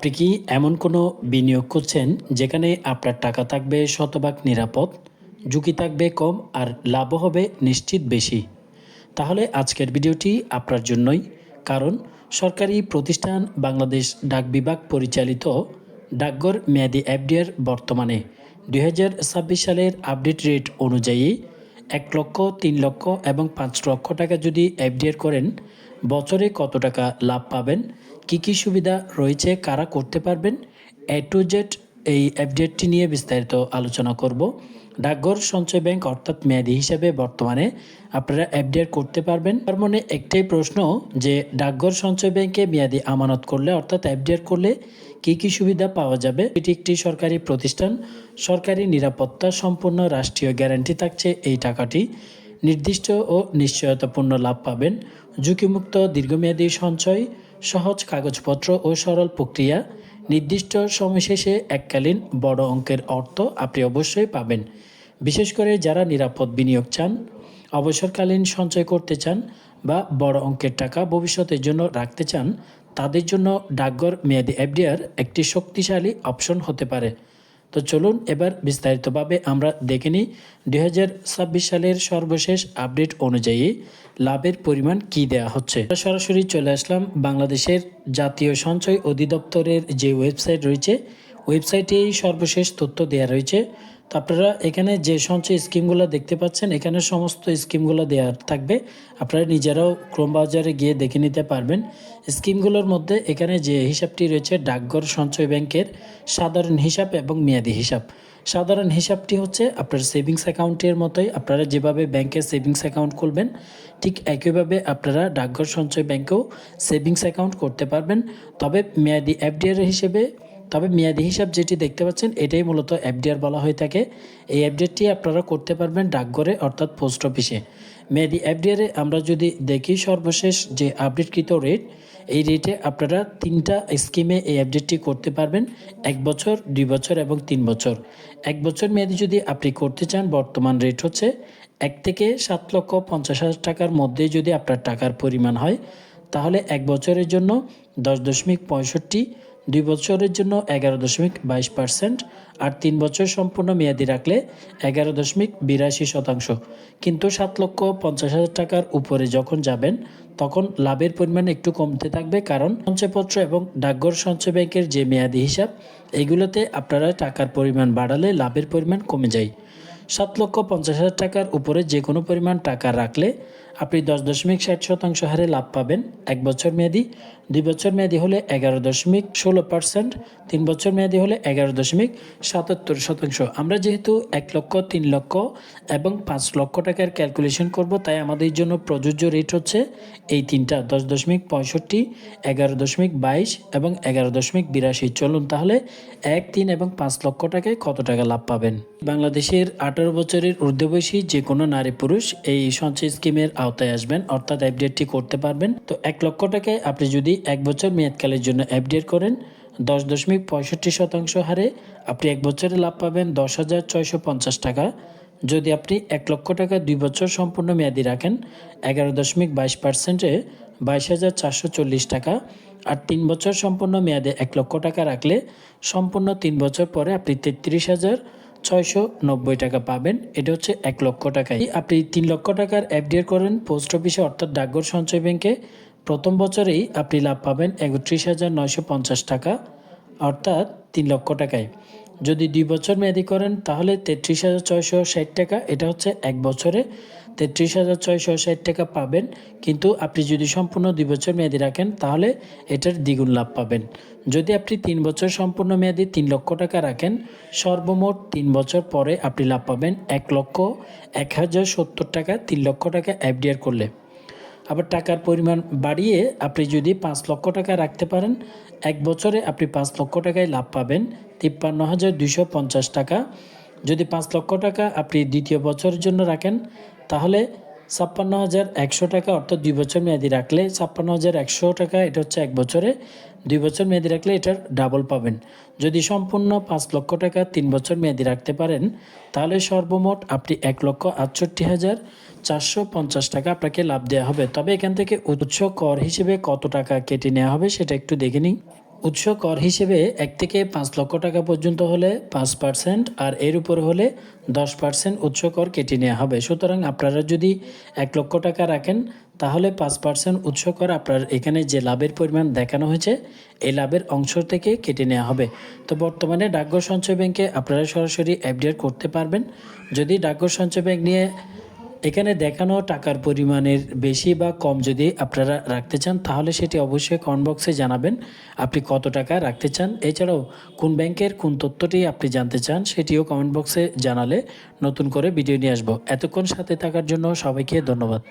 আপনি কি এমন কোনো বিনিয়োগ করছেন যেখানে আপনার টাকা থাকবে শতভাগ নিরাপদ, ঝুঁকি থাকবে কম আর লাভও হবে নিশ্চিত বেশি? তাহলে আজকের ভিডিওটি আপনার জন্যই। কারণ সরকারি প্রতিষ্ঠান বাংলাদেশ ডাক বিভাগ পরিচালিত ডাকঘর মেয়াদি এফডিআর বর্তমানে 2026 সালের আপডেট রেট অনুযায়ী 1 লক্ষ, 3 লক্ষ এবং 5 লক্ষ টাকা যদি এফডিআর করেন বছরে কত টাকা লাভ পাবেন, কি সুবিধা রয়েছে, কারা করতে পারবেন, এ টু জেড এই এফডিআরটি নিয়ে বিস্তারিত আলোচনা করব। ডাকঘর সঞ্চয় ব্যাংক অর্থাৎ মেয়াদি হিসাবে বর্তমানে আপনারা এফডিআর করতে পারবেন। তার মানে একটাই প্রশ্ন যে ডাকঘর সঞ্চয় ব্যাংকে মেয়াদি আমানত করলে অর্থাৎ এফডিআর করলে কি সুবিধা পাওয়া যাবে। এটি একটি সরকারি প্রতিষ্ঠান, সরকারি নিরাপত্তা সম্পূর্ণ রাষ্ট্রীয় গ্যারান্টি থাকছে এই টাকাটি। নির্দিষ্ট ও নিশ্চয়তাপূর্ণ লাভ পাবেন, ঝুঁকিমুক্ত দীর্ঘমেয়াদী সঞ্চয়, সহজ কাগজপত্র ও সরল প্রক্রিয়া। নির্দিষ্ট সময় শেষে এককালীন বড় অঙ্কের অর্থ আপনি অবশ্যই পাবেন। বিশেষ করে যারা নিরাপদ বিনিয়োগ চান, অবসরকালীন সঞ্চয় করতে চান বা বড় অঙ্কের টাকা ভবিষ্যতের জন্য রাখতে চান, তাদের জন্য ডাকঘর মেয়াদি এফডিআর একটি শক্তিশালী অপশন হতে পারে। তো চলুন এবার বিস্তারিতভাবে আমরা দেখে নিই 2026 সালের সর্বশেষ আপডেট অনুযায়ী লাভের পরিমাণ কি দেয়া হচ্ছে। সরাসরি চলে আসলাম বাংলাদেশের জাতীয় সঞ্চয় অধিদপ্তরের যে ওয়েবসাইট রয়েছে, ওয়েবসাইটেই সর্বশেষ তথ্য দেওয়া রয়েছে। তো আপনারা এখানে যে সঞ্চয় স্কিমগুলো দেখতে পাচ্ছেন, এখানে সমস্ত স্কিমগুলো দেওয়া থাকবে। আপনারা নিজেরাও ক্রোম ব্রাউজারে গিয়ে দেখে নিতে পারবেন। স্কিমগুলোর মধ্যে এখানে যে হিসাবটি রয়েছে ডাকঘর সঞ্চয় ব্যাংকের সাধারণ হিসাব এবং মেয়াদি হিসাব। সাধারণ হিসাবটি হচ্ছে আপনার সেভিংস অ্যাকাউন্টের মতোই, আপনারা যেভাবে ব্যাংকে সেভিংস অ্যাকাউন্ট খুলবেন ঠিক একইভাবে আপনারা ডাকঘর সঞ্চয় ব্যাংকেও সেভিংস অ্যাকাউন্ট করতে পারবেন। তবে মেয়াদি এফডিআর হিসেবে মেয়াদি হিসাব যেটি দেখতে পাচ্ছেন এটাই মূলত এফডিআর বলা হয়ে থাকে। এই এফডিআরটি আপনারা করতে পারবেন ডাকঘরে অর্থাৎ পোস্ট অফিসে। মেয়াদি এফডিআরে আমরা যদি দেখি সর্বশেষ যে আপডেটকৃত রেট, এই রেটে আপনারা 3টা স্কিমে এই আপডেটটি করতে পারবেন: 1 বছর, 2 বছর এবং 3 বছর। 1 বছর মেয়াদি যদি আপনি করতে চান বর্তমান রেট হচ্ছে 1 থেকে 7,50,000 টাকার মধ্যে যদি আপনার টাকার পরিমাণ হয় তাহলে 1 বছরের জন্য 10.65, 2 বছরের জন্য 11.22% আর 3 বছর সম্পূর্ণ মেয়াদি রাখলে 11.82%। কিন্তু 7,50,000 টাকার উপরে যখন যাবেন তখন লাভের পরিমাণ একটু কমতে থাকবে, কারণ সঞ্চয়পত্র এবং ডাকঘর সঞ্চয় ব্যাংকের যে মেয়াদি হিসাব এগুলোতে আপনারা টাকার পরিমাণ বাড়ালে লাভের পরিমাণ কমে যায়। 7,50,000 টাকার উপরে যে কোনো পরিমাণ টাকা রাখলে আপনি 10.60% হারে লাভ পাবেন 1 বছর মেয়াদি। 2 বছর মেয়াদি হলে 11.16%, 3 বছর মেয়াদি হলে 11.77%। আমরা যেহেতু 1 লক্ষ, 3 লক্ষ এবং 5 লক্ষ টাকার ক্যালকুলেশন করব, তাই আমাদের জন্য প্রযোজ্য রেট হচ্ছে এই তিনটা: 10.65, 11.22 এবং 11.82। চলুন তাহলে 1, 3 এবং 5 লক্ষ টাকায় কত টাকা লাভ পাবেন। বাংলাদেশের 18 বছরের ঊর্ধ্ব বয়সী যে কোনো নারী পুরুষ এই সঞ্চয় স্কিমের আওতায় আসবেন অর্থাৎ এফডিআরটি করতে পারবেন। তো 1 লক্ষ টাকায় আপনি যদি 1 বছর মেয়াদকালের জন্য এফডিআর করেন 10.65% হারে আপনি 1 বছরে লাভ পাবেন 10,650 টাকা। যদি আপনি 1 লক্ষ টাকা 2 বছর সম্পূর্ণ মেয়াদি রাখেন 11.22%-এ 22,440 টাকা। আর 3 বছর সম্পূর্ণ মেয়াদে 1 লক্ষ টাকা রাখলে সম্পূর্ণ 3 বছর পরে আপনি 33,690 টাকা পাবেন। এটা হচ্ছে 1 লক্ষ টাকায়। আপনি 3 লক্ষ টাকার এফডিআর করেন পোস্ট অফিসে অর্থাৎ ডাকঘর সঞ্চয় ব্যাংকে, প্রথম বছরেই আপনি লাভ পাবেন 31,950 টাকা অর্থাৎ 3 লক্ষ টাকায়। যদি 2 বছর মেয়াদি করেন তাহলে 33,660 টাকা। এটা হচ্ছে 1 বছরে 33,660 টাকা পাবেন। কিন্তু আপনি যদি সম্পূর্ণ 2 বছর মেয়াদি রাখেন তাহলে এটার দ্বিগুণ লাভ পাবেন। যদি আপনি 3 বছর সম্পূর্ণ মেয়াদি 3 লক্ষ টাকা রাখেন সর্বমোট 3 বছর পরে আপনি লাভ পাবেন 1,01,070 টাকা 3 লক্ষ টাকা এফডিআর করলে। আবার টাকার পরিমাণ বাড়িয়ে আপনি যদি 5 লক্ষ টাকা রাখতে পারেন 1 বছরে আপনি 5 লক্ষ টাকায় লাভ পাবেন 53,250 টাকা। যদি 5 লক্ষ টাকা আপনি দ্বিতীয় বছরের জন্য রাখেন তাহলে 56,100 টাকা অর্থাৎ 2 বছর মেয়াদি রাখলে 56,100 টাকা। এটা হচ্ছে 1 বছরে, 2 বছর মেয়াদি রাখলে এটার ডাবল পাবেন। যদি সম্পূর্ণ 5 লক্ষ টাকা 3 বছর মেয়াদি রাখতে পারেন তাহলে সর্বমোট আপনি 1,68,450 টাকা আপনাকে লাভ দেওয়া হবে। তবে এখান থেকে উৎস কর হিসেবে কত টাকা কেটে নেওয়া হবে সেটা একটু দেখে নিই। উৎস কর হিসেবে 1 থেকে 5 লক্ষ টাকা পর্যন্ত হলে 5%, আর এর উপর হলে 10% উৎস কর কেটে নেওয়া হবে। সুতরাং আপনারা যদি 1 লক্ষ টাকা রাখেন তাহলে 5% উৎস কর আপনার এখানে যে লাভের পরিমাণ দেখানো হয়েছে এই লাভের অংশ থেকে কেটে নেওয়া হবে। তো বর্তমানে ডাকঘর সঞ্চয় ব্যাংকে আপনারা সরাসরি এফডিআর করতে পারবেন। যদি ডাকঘর সঞ্চয় ব্যাংক নিয়ে এখানে দেখানো টাকার পরিমাণের বেশি বা কম যদি আপনারা রাখতে চান তাহলে সেটি অবশ্যই কমেন্ট বক্সে জানাবেন আপনি কত টাকা রাখতে চান। এছাড়াও কোন ব্যাংকের কোন তথ্যটি আপনি জানতে চান সেটিও কমেন্ট বক্সে জানালে নতুন করে ভিডিও নিয়ে আসবো। এতক্ষণ সাথে থাকার জন্য সবাইকে ধন্যবাদ।